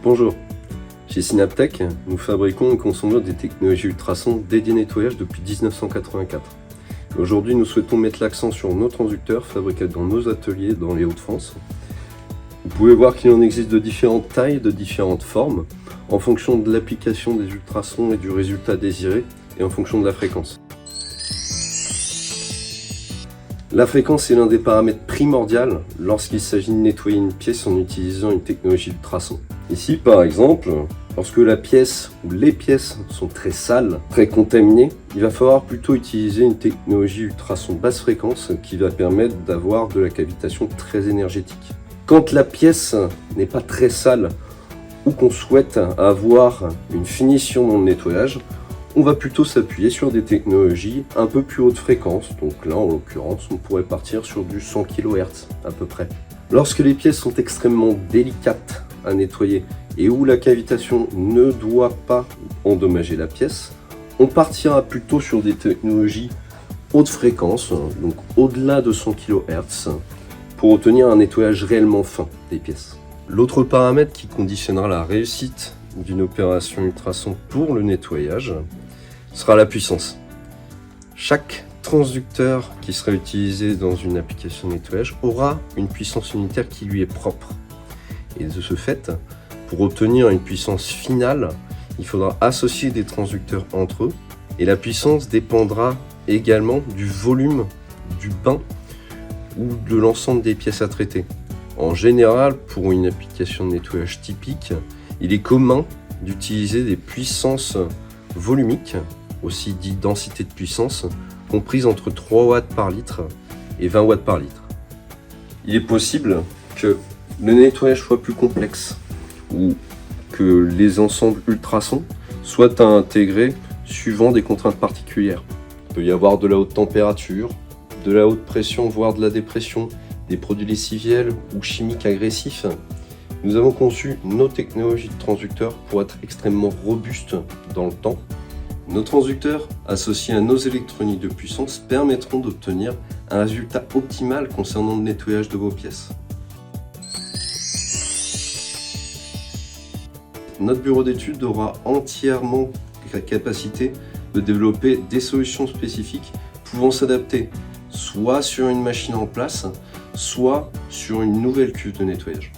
Bonjour, chez Synaptech, nous fabriquons et consommons des technologies ultrasons dédiées nettoyage depuis 1984. Aujourd'hui, nous souhaitons mettre l'accent sur nos transducteurs fabriqués dans nos ateliers dans les Hauts-de-France. Vous pouvez voir qu'il en existe de différentes tailles, de différentes formes, en fonction de l'application des ultrasons et du résultat désiré, et en fonction de la fréquence. La fréquence est l'un des paramètres primordiaux lorsqu'il s'agit de nettoyer une pièce en utilisant une technologie ultrason. Ici, par exemple, lorsque la pièce ou les pièces sont très sales, très contaminées, il va falloir plutôt utiliser une technologie ultrason basse fréquence qui va permettre d'avoir de la cavitation très énergétique. Quand la pièce n'est pas très sale ou qu'on souhaite avoir une finition dans le nettoyage, on va plutôt s'appuyer sur des technologies un peu plus haute fréquence. Donc là, en l'occurrence, on pourrait partir sur du 100 kHz à peu près. Lorsque les pièces sont extrêmement délicates à nettoyer et où la cavitation ne doit pas endommager la pièce, on partira plutôt sur des technologies haute fréquence, donc au-delà de 100 kHz, pour obtenir un nettoyage réellement fin des pièces. L'autre paramètre qui conditionnera la réussite d'une opération ultrason pour le nettoyage sera la puissance. Chaque transducteur qui sera utilisé dans une application de nettoyage aura une puissance unitaire qui lui est propre. Et de ce fait, pour obtenir une puissance finale, il faudra associer des transducteurs entre eux et la puissance dépendra également du volume du bain ou de l'ensemble des pièces à traiter. En général, pour une application de nettoyage typique, il est commun d'utiliser des puissances volumiques, aussi dit densité de puissance, comprises entre 3 watts par litre et 20 watts par litre. Il est possible que le nettoyage soit plus complexe ou que les ensembles ultrasons soient à intégrer suivant des contraintes particulières. Il peut y avoir de la haute température, de la haute pression, voire de la dépression, des produits lessiviels ou chimiques agressifs. Nous avons conçu nos technologies de transducteurs pour être extrêmement robustes dans le temps. Nos transducteurs, associés à nos électroniques de puissance, permettront d'obtenir un résultat optimal concernant le nettoyage de vos pièces. Notre bureau d'études aura entièrement la capacité de développer des solutions spécifiques pouvant s'adapter soit sur une machine en place, soit sur une nouvelle cuve de nettoyage.